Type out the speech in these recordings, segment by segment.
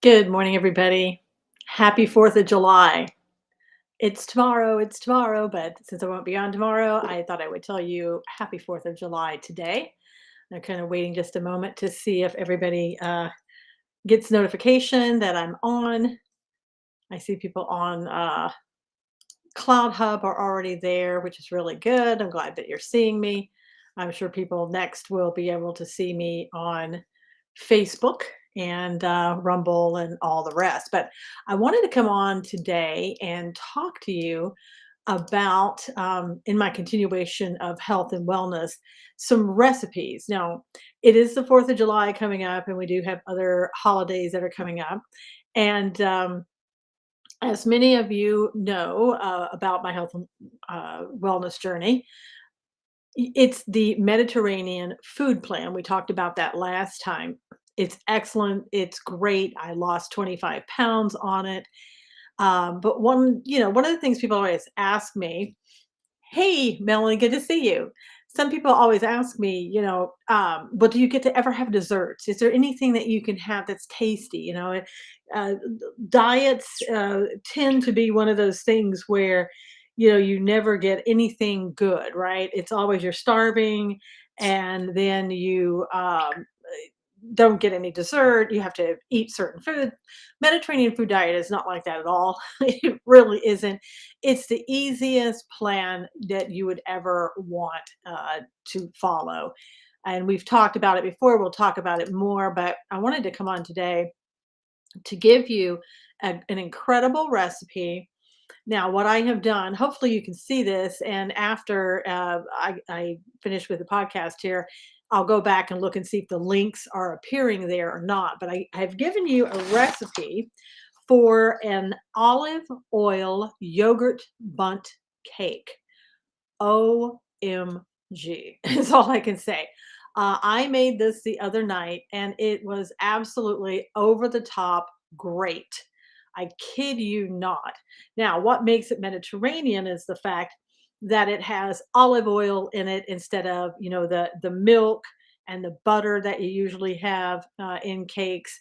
Good morning, everybody. Happy 4th of July. It's tomorrow, but since I won't be on tomorrow, I thought I would tell you happy 4th of July today. I'm kind of waiting just a moment to see if everybody gets notification that I'm on. I see people on Cloud Hub are already there, which is really good. I'm glad that you're seeing me. I'm sure people next will be able to see me on Facebook and Rumble and all the rest. But I wanted to come on today and talk to you about, in my continuation of health and wellness, some recipes. Now, it is the 4th of July coming up, and we do have other holidays that are coming up. And as many of you know about my health and wellness journey, it's the Mediterranean food plan. We talked about that last time. It's excellent. It's great. I lost 25 pounds on it. But one of the things people always ask me, hey, Melanie, good to see you. Some people always ask me, but do you get to ever have desserts? Is there anything that you can have that's tasty? Uh, diets tend to be one of those things where, you never get anything good, right? It's always you're starving, and then you don't get any dessert. You have to eat certain food. Mediterranean food diet is not like that at all. It really isn't. It's the easiest plan that you would ever want to follow. And we've talked about it before. We'll talk about it more, but I wanted to come on today to give you an incredible recipe. Now, what I have done, hopefully you can see this, and after I finish with the podcast here, I'll go back and look and see if the links are appearing there or not. But I've given you a recipe for an olive oil yogurt bunt cake. OMG is all I can say. I made this the other night and it was absolutely over the top great. I kid you not. Now, what makes it Mediterranean is the fact that it has olive oil in it instead of, the milk and the butter that you usually have in cakes.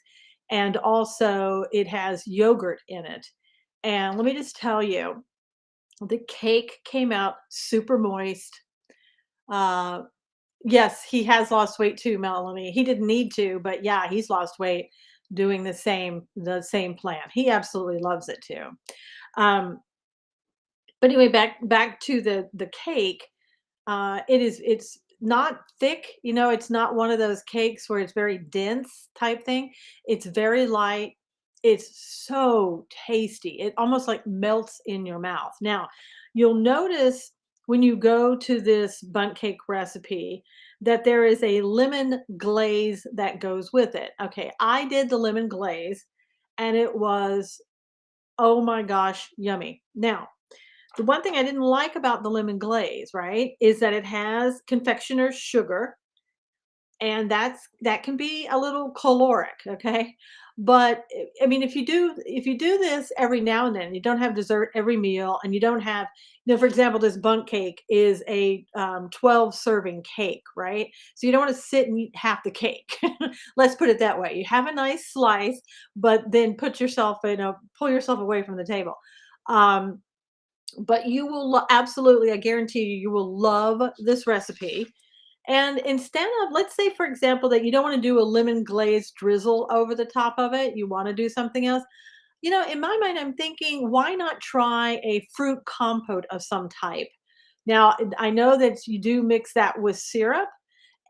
And also, it has yogurt in it. And let me just tell you, the cake came out super moist. Uh, yes, he has lost weight too, Melanie. He didn't need to, but yeah, he's lost weight doing the same plan. He absolutely loves it too. Um, but anyway, back to the cake. It's not thick, it's not one of those cakes where it's very dense type thing. It's very light. It's so tasty. It almost like melts in your mouth. Now, you'll notice when you go to this bundt cake recipe that there is a lemon glaze that goes with it. Okay, I did the lemon glaze and it was, oh my gosh, yummy. Now, the one thing I didn't like about the lemon glaze, right, is that it has confectioner's sugar, and that can be a little caloric, okay? But I mean, if you do this every now and then, you don't have dessert every meal, and you don't have, for example, this bundt cake is a 12 serving cake, right? So you don't want to sit and eat half the cake. Let's put it that way. You have a nice slice, but then pull yourself away from the table. Um, but you will absolutely, I guarantee you, you will love this recipe. And instead of, let's say, for example, that you don't want to do a lemon glazed drizzle over the top of it, you want to do something else. In my mind, I'm thinking, why not try a fruit compote of some type? Now, I know that you do mix that with syrup,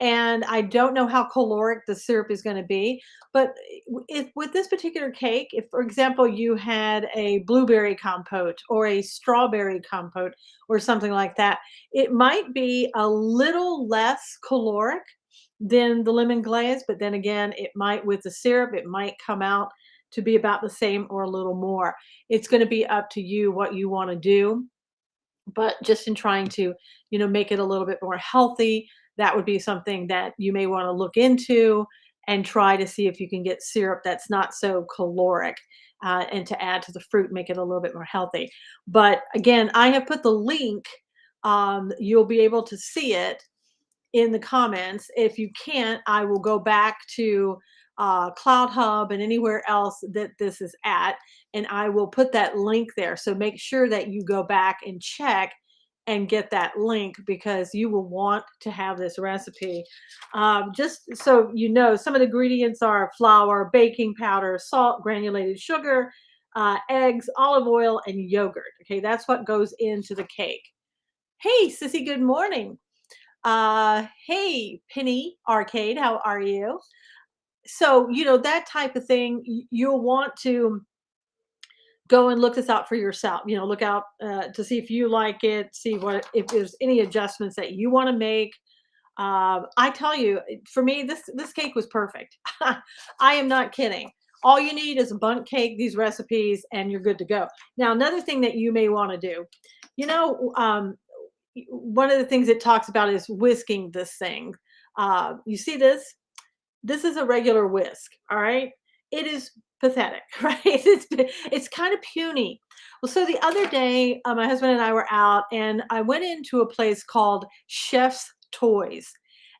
and I don't know how caloric the syrup is going to be. But if with this particular cake, if, for example, you had a blueberry compote or a strawberry compote or something like that, it might be a little less caloric than the lemon glaze. But then again, it might, with the syrup, it might come out to be about the same or a little more. It's going to be up to you what you want to do, but just in trying to, make it a little bit more healthy, that would be something that you may want to look into and try to see if you can get syrup that's not so caloric, and to add to the fruit, make it a little bit more healthy. But again, I have put the link. You'll be able to see it in the comments. If you can't, I will go back to Cloud Hub and anywhere else that this is at, and I will put that link there. So make sure that you go back and check and get that link because you will want to have this recipe. Just so you know, some of the ingredients are flour, baking powder, salt, granulated sugar, eggs, olive oil, and yogurt. Okay, that's what goes into the cake. Hey, Sissy, good morning. Hey, Penny Arcade, how are you? So, that type of thing, you'll want to go and look this out for yourself. Look out to see if you like it, see what if there's any adjustments that you want to make. I tell you, for me, this cake was perfect. I am not kidding. All you need is a bundt cake, these recipes, and you're good to go. Now, another thing that you may want to do, you know, one of the things it talks about is whisking this thing. You see this? This is a regular whisk, all right? It is pathetic, right? It's kind of puny. Well, so the other day, my husband and I were out, and I went into a place called Chef's Toys.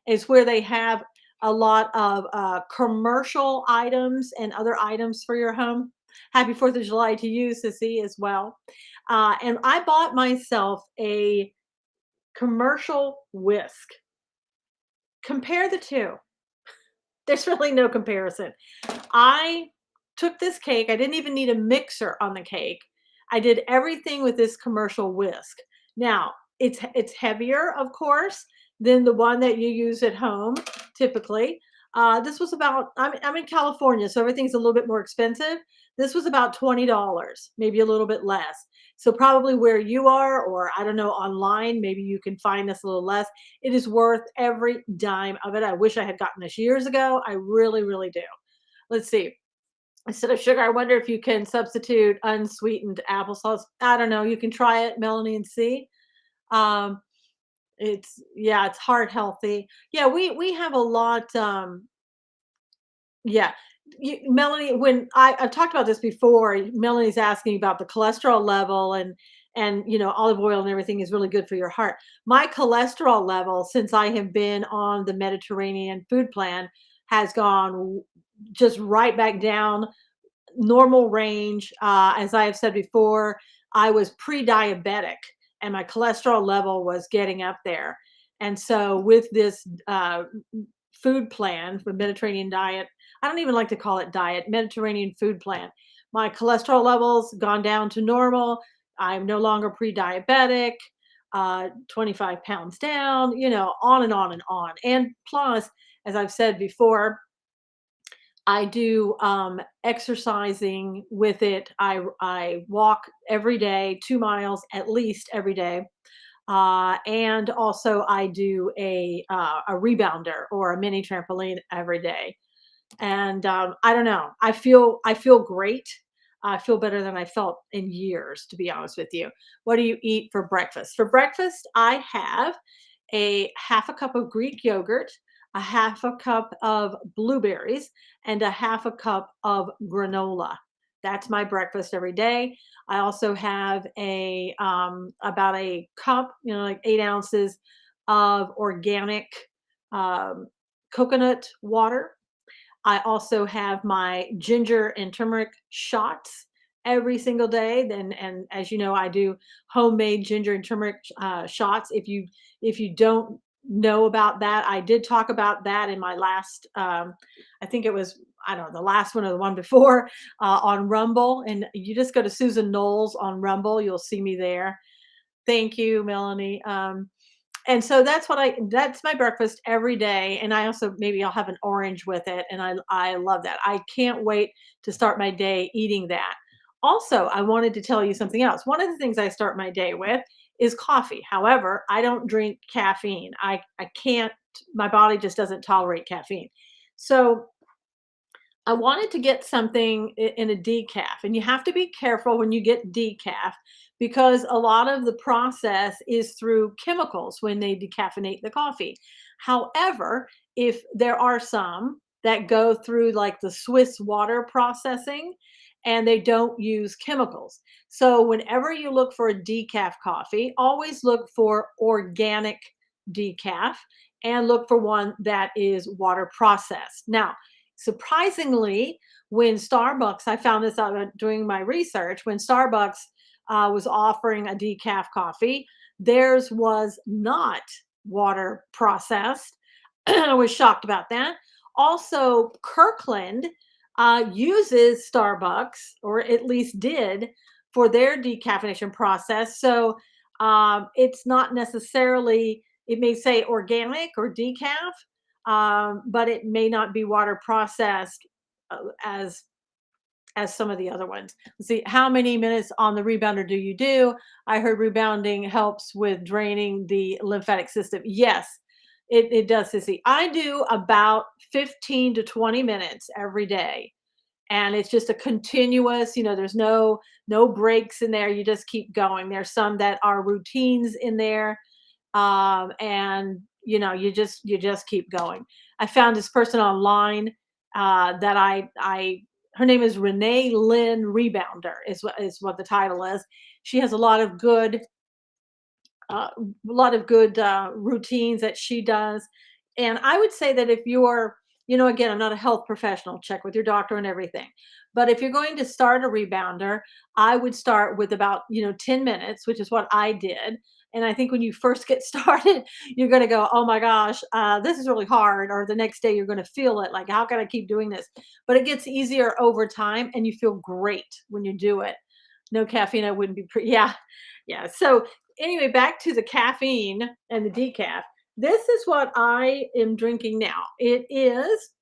It's where they have a lot of commercial items and other items for your home. Happy 4th of July to you, Sissy, as well. And I bought myself a commercial whisk. Compare the two. There's really no comparison. I took this cake, I didn't even need a mixer on the cake. I did everything with this commercial whisk. Now, it's heavier, of course, than the one that you use at home typically. This was about I'm in California, so everything's a little bit more expensive. This was about $20, maybe a little bit less. So probably where you are, or I don't know, online, maybe you can find this a little less. It is worth every dime of it. I wish I had gotten this years ago. I really, really do. Let's see. Instead of sugar, I wonder if you can substitute unsweetened applesauce. I don't know. You can try it, Melanie, and see. Um, it's heart healthy. Yeah, we have a lot. Yeah. Melanie, when I've talked about this before, Melanie's asking about the cholesterol level and olive oil and everything is really good for your heart. My cholesterol level since I have been on the Mediterranean food plan has gone just right back down normal range. As I have said before, I was pre-diabetic and my cholesterol level was getting up there. And so with this food plan for Mediterranean diet, I don't even like to call it diet, Mediterranean food plan. My cholesterol levels gone down to normal. I'm no longer pre-diabetic. 25 pounds down, on and on and on. And plus, as I've said before, I do exercising with it. I walk every day, 2 miles at least every day, and also I do a rebounder or a mini trampoline every day. And I don't know. I feel great. I feel better than I felt in years, to be honest with you. What do you eat for breakfast? For breakfast, I have a half a cup of Greek yogurt, a half a cup of blueberries, and a half a cup of granola. That's my breakfast every day. I also have a about a cup, like 8 ounces of organic um, coconut water. I also have my ginger and turmeric shots every single day. Then, and as you know, I do homemade ginger and turmeric shots. If you don't know about that, I did talk about that in my last. I think it was I don't know the last one or the one before on Rumble. And you just go to Susan Knowles on Rumble. You'll see me there. Thank you, Melanie. And so that's my breakfast every day, and I also maybe I'll have an orange with it, and I love that. I can't wait to start my day eating that. Also, I wanted to tell you something else. One of the things I start my day with is coffee. However, I don't drink caffeine. I can't my body just doesn't tolerate caffeine. So I wanted to get something in a decaf, and you have to be careful when you get decaf because a lot of the process is through chemicals when they decaffeinate the coffee. However, if there are some that go through like the Swiss water processing and they don't use chemicals. So whenever you look for a decaf coffee, always look for organic decaf and look for one that is water processed. Now, Surprisingly, when Starbucks, I found this out doing my research, when Starbucks was offering a decaf coffee, theirs was not water processed. I was shocked about that. Also, Kirkland uses Starbucks, or at least did, for their decaffeination process. So it's not necessarily, it may say organic or decaf, but it may not be water processed as some of the other ones. Let's see, how many minutes on the rebounder do you do? I heard rebounding helps with draining the lymphatic system. Yes, it does, Sissy. I do about 15 to 20 minutes every day. And it's just a continuous, there's no breaks in there. You just keep going. There's some that are routines in there, and you just keep going. I found this person online that I her name is Renee Lynn Rebounder is what the title is. She has a lot of good routines that she does. And I would say that if you're, again, I'm not a health professional, check with your doctor and everything. But if you're going to start a rebounder, I would start with about, 10 minutes, which is what I did. And I think when you first get started, you're going to go, oh my gosh, this is really hard. Or the next day, you're going to feel it like, how can I keep doing this? But it gets easier over time and you feel great when you do it. No caffeine, I wouldn't be, yeah. Yeah. So anyway, back to the caffeine and the decaf. This is what I am drinking now. It is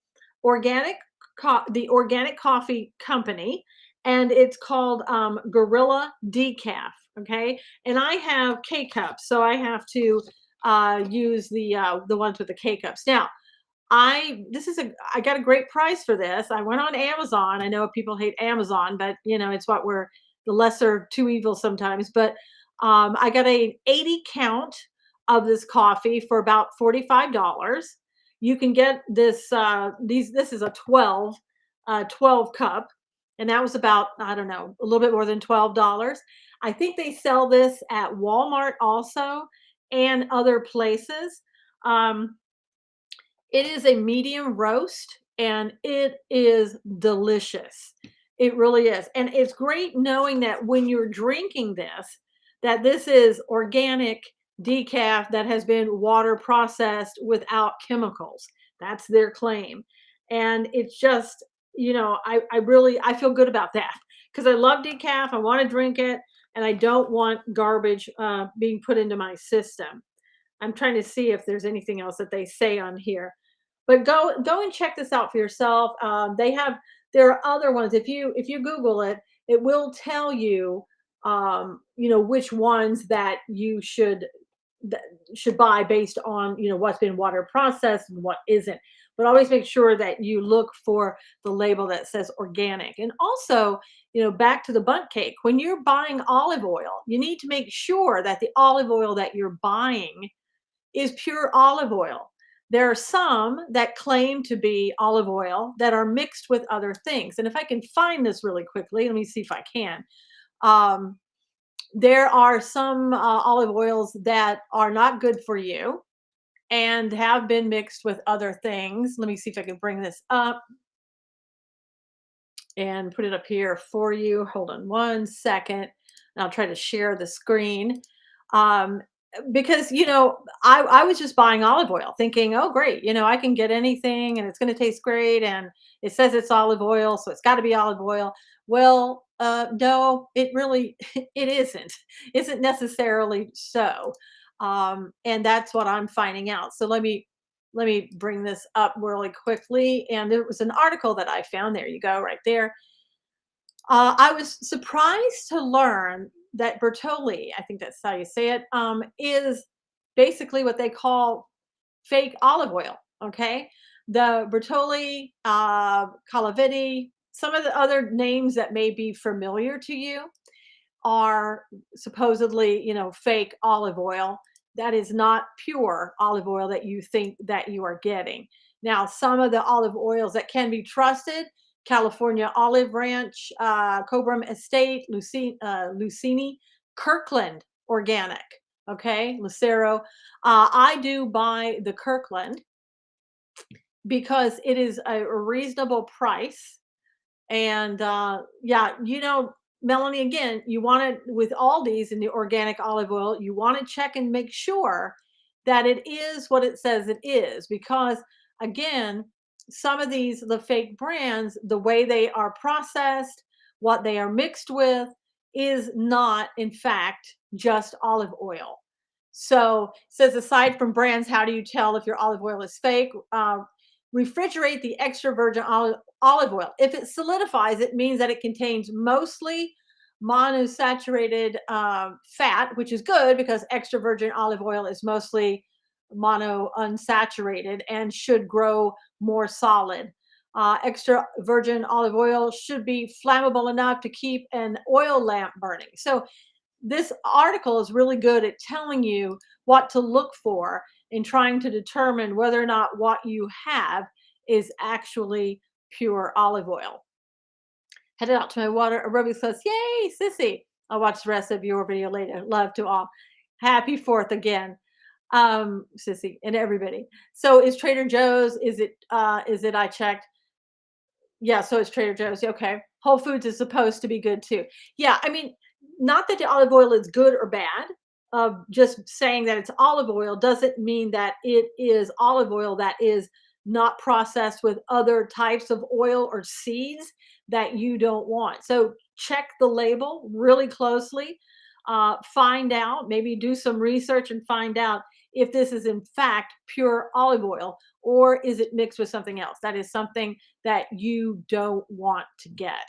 organic, the Organic Coffee Company, and it's called Gorilla Decaf. Okay, and I have K cups, so I have to use the ones with the K cups. Now, I got a great price for this. I went on Amazon. I know people hate Amazon, but it's what we're the lesser of two evils sometimes. But I got a 80 count of this coffee for about $45. You can get this is a 12 cup, and that was about, I don't know, a little bit more than $12. I think they sell this at Walmart also and other places. Um, it is a medium roast and it is delicious. It really is. And it's great knowing that when you're drinking this, that this is organic decaf that has been water processed without chemicals. That's their claim. And it's just, I feel good about that because I love decaf. I want to drink it and I don't want garbage being put into my system. I'm trying to see if there's anything else that they say on here. But go and check this out for yourself. There are other ones. If you Google it, it will tell you which ones that you that should buy based on what's been water processed and what isn't. But always make sure that you look for the label that says organic. And also, back to the bundt cake, when you're buying olive oil, you need to make sure that the olive oil that you're buying is pure olive oil. There are some that claim to be olive oil that are mixed with other things. And if I can find this really quickly, let me see if I can. Um, there are some olive oils that are not good for you and have been mixed with other things. Let me see if I can bring this up and put it up here for you. Hold on one second. And I'll try to share the screen. Um, because I was just buying olive oil thinking, oh great, I can get anything and it's going to taste great and it says it's olive oil, so it's got to be olive oil. Well, no, it really it isn't necessarily so. And that's what I'm finding out. So let me bring this up really quickly. And there was an article that I found. There you go, right there. I was surprised to learn that Bertolli, I think that's how you say it, is basically what they call fake olive oil. Okay, the Bertolli, Calaviti, some of the other names that may be familiar to you are supposedly, fake olive oil. That is not pure olive oil that you think that you are getting. Now, some of the olive oils that can be trusted, California Olive Ranch, Cobram Estate, Lucini, Kirkland Organic, okay, Lucero. I do buy the Kirkland, because it is a reasonable price. And yeah, Melanie, again, you want to, with all these in the organic olive oil, you want to check and make sure that it is what it says it is. Because again, some of these, the fake brands, the way they are processed, what they are mixed with, is not, in fact, just olive oil. So, it says aside from brands, how do you tell if your olive oil is fake? Refrigerate the extra virgin olive oil. If it solidifies, it means that it contains mostly monosaturated fat, which is good because extra virgin olive oil is mostly mono unsaturated and should grow more solid. Extra virgin olive oil should be flammable enough to keep an oil lamp burning. So this article is really good at telling you what to look for in trying to determine whether or not what you have is actually pure olive oil. Headed out to my water aerobics class. Yay, sissy. I'll watch the rest of your video later. Love to all. Happy 4th again. Sissy and everybody. So is Trader Joe's, is it I checked? Yeah, so it's Trader Joe's. Okay. Whole Foods is supposed to be good too. Yeah, I mean, not that the olive oil is good or bad. Just saying that it's olive oil doesn't mean that it is olive oil that is not processed with other types of oil or seeds that you don't want. So check the label really closely. Find out, maybe do some research and find out if this is in fact pure olive oil or is it mixed with something else. That is something that you don't want to get.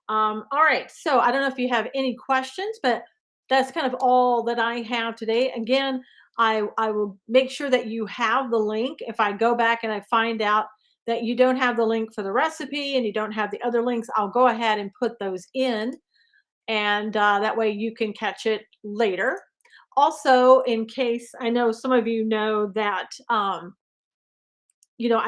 All right. So I don't know if you have any questions, but that's kind of all that I have today. Again, I will make sure that you have the link. If I go back and I find out that you don't have the link for the recipe and you don't have the other links, I'll go ahead and put those in. And that way you can catch it later. Also, in case I know some of you know that I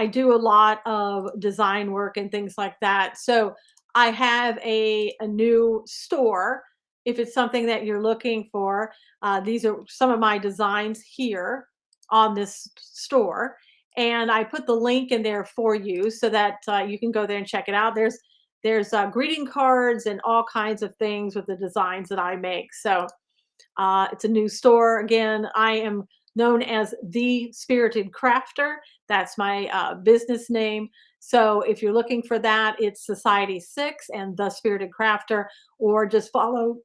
do a lot of design work and things like that. So I have a new store. If it's something that you're looking for, these are some of my designs here on this store. And I put the link in there for you so that you can go there and check it out. There's greeting cards and all kinds of things with the designs that I make. So it's a new store. Again, I am known as the Spirited Crafter. That's my business name. So if you're looking for that, it's Society 6 and the Spirited Crafter, or just follow,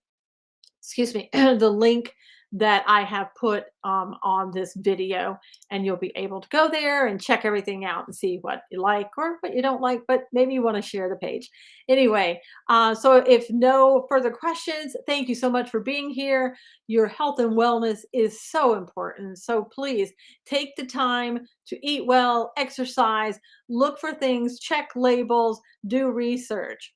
excuse me, the link that I have put on this video, and you'll be able to go there and check everything out and see what you like or what you don't like, but maybe you want to share the page. Anyway, so if no further questions, thank you so much for being here. Your health and wellness is so important. So please take the time to eat well, exercise, look for things, check labels, do research.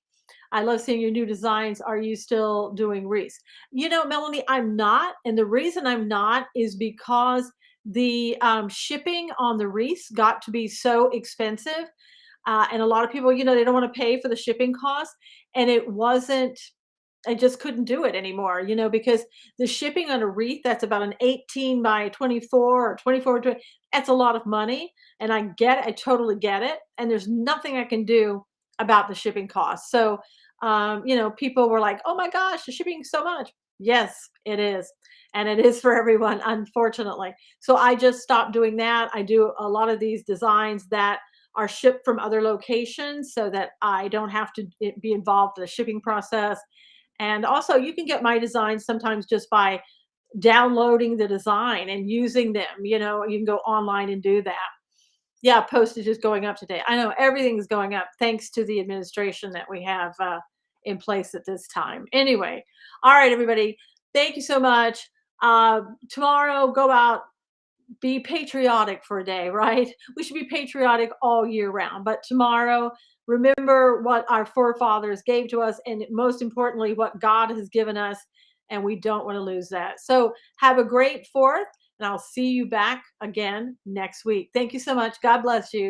I love seeing your new designs. Are you still doing wreaths? Melanie, I'm not. And the reason I'm not is because the shipping on the wreaths got to be so expensive. And a lot of people, they don't want to pay for the shipping costs. And it wasn't, I just couldn't do it anymore, because the shipping on a wreath, that's about an 18 by 24 or 24 by 20, that's a lot of money. And I get it. I totally get it. And there's nothing I can do about the shipping costs. So, people were like, oh my gosh, the shipping so much. Yes, it is. And it is for everyone, unfortunately. So I just stopped doing that. I do a lot of these designs that are shipped from other locations so that I don't have to be involved in the shipping process. And also, you can get my designs sometimes just by downloading the design and using them. You can go online and do that. Yeah, postage is going up today. I know everything's going up thanks to the administration that we have in place at this time. Anyway, all right, everybody, thank you so much. Tomorrow, go out, be patriotic for a day, right? We should be patriotic all year round. But tomorrow, remember what our forefathers gave to us, and most importantly, what God has given us. And we don't want to lose that. So have a great 4th, and I'll see you back again next week. Thank you so much. God bless you.